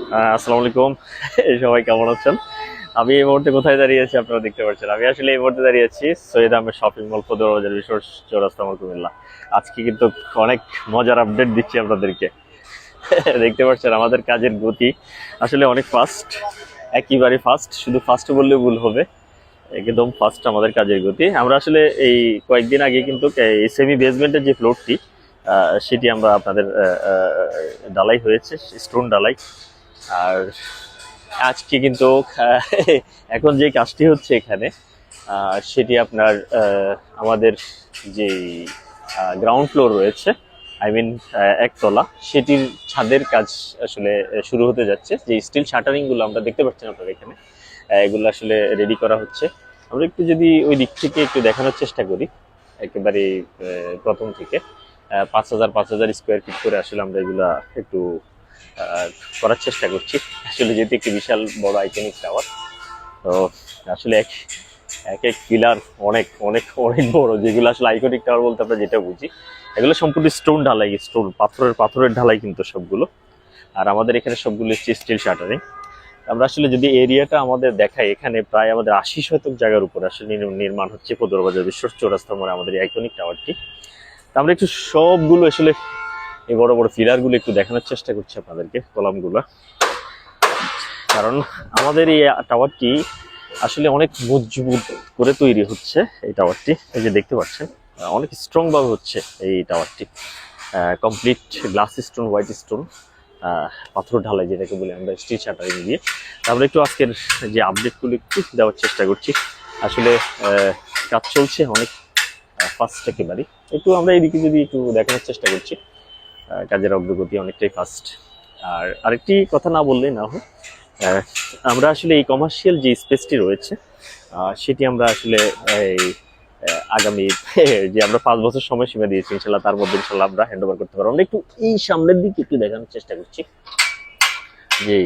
আসসালামু আলাইকুম। সবাই কেমন আছেন? আমি এই মুহূর্তে কোথায় দাঁড়িয়ে আছি আপনারা দেখতে পাচ্ছেন। আমি আসলে এই মুহূর্তে দাঁড়িয়ে আছি সৈয়দ আহমেদ শপিং মল, সদর বাজার, বিশর চৌরাস্তা, আমার কুমিল্লা। আজকে কিন্তু অনেক মজার আপডেট দিচ্ছি আপনাদেরকে। দেখতে পাচ্ছেন আমাদের কাজের গতি আসলে অনেক ফাস্ট, একেবারে ফাস্ট, শুধু ফাস্ট বললে ভুল হবে, একদম ফাস্ট আমাদের কাজের গতি। আমরা আসলে এই কয়েকদিন আগে কিন্তু এই সেমি বেসমেন্টের যে ফ্লোরটি সেটি আমরা আপনাদের ঢালাই হয়েছে, স্টোন ঢালাই। আর আজকে কিন্তু আহ, এখন যে কাজটি হচ্ছে এখানে সেটি আপনার আমাদের যে গ্রাউন্ড ফ্লোর রয়েছে, আই মিন একতলা, সেটির ছাদের কাজ আসলে শুরু হতে যাচ্ছে। যে স্টিল শাটারিং গুলো আমরা দেখতে পাচ্ছেন আপনার এখানে, এগুলো আসলে রেডি করা হচ্ছে। আমরা একটু যদি ওই দিক থেকে একটু দেখানোর চেষ্টা করি, একেবারে প্রথম থেকে 5,000 স্কোয়ার ফিট করে আসলে আমরা এগুলা একটু আহ, করার চেষ্টা করছি। আসলে যেহেতু একটি বিশাল বড় আইকনিক টাওয়ার, তো আসলে এক এক এক পিলার অনেক অনেক অনেক বড়, যেগুলো আসলে আইকনিক টাওয়ার বলতে আমরা যেটা বুঝি, এগুলো সম্পূর্ণ স্টোন ঢালাই, স্টোন পাথরের ঢালাই কিন্তু সবগুলো। আর আমাদের এখানে সবগুলো হচ্ছে স্টিল শাটারিং। আমরা আসলে যদি এরিয়াটা আমাদের দেখাই, এখানে প্রায় আমাদের 80 শতক জায়গার উপরে আসলে নির্মাণ হচ্ছে পদরবাজার বিশ্বর চৌরাস্তা মোড়ে আমাদের এই আইকনিক টাওয়ারটি। আমরা একটু সবগুলো আসলে এই বড় বড় পিলার গুলো একটু দেখানোর চেষ্টা করছি আপনাদেরকে, কলামগুলো। কারণ আমাদের এই টাওয়ারটি আসলে অনেক মজবুত করে তৈরি হচ্ছে। এই টাওয়ারটি এই যে দেখতে পাচ্ছেন, অনেক স্ট্রং ভাবে হচ্ছে এই টাওয়ারটি। Complete glass stone, white stone, পাথর ঢালাই যেটাকে বলি আমরা, স্টিল শাটারিং দিয়ে। তারপরে একটু আজকের যে আপডেটগুলো একটু দেওয়ার চেষ্টা করছি। আসলে কাজ চলছে অনেক ফাস্ট একেবারে। একটু আমরা এইদিকে যদি একটু দেখানোর চেষ্টা করছি, কাজের অগ্রগতি অনেকটাই ফাস্ট। আর আরেকটি কথা না বললেই না হয়, আহ, আমরা আসলে এই কমার্শিয়াল যে স্পেসটি রয়েছে সেটি আমরা আসলে এই আগামী যে আমরা 5 বছর সময়সীমা দিয়েছি, ইনশাল্লাহ তার মধ্যে ইনশাল্লাহ আমরা হ্যান্ড ওভার করতে পারবো। আমরা একটু এই সামনের দিকে একটু দেখানোর চেষ্টা করছি যে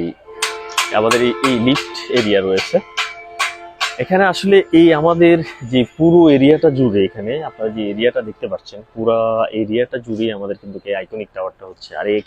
আমাদের এই লিফট এরিয়া রয়েছে এখানে। আসলে এই আমাদের যে পুরো এরিয়াটা জুড়ে, এখানে আপনারা যে এরিয়াটা দেখতে পাচ্ছেন, পুরো এরিয়াটা জুড়ে আমাদের কিন্তু এই আইকনিক টাওয়ারটা হচ্ছে। আর এই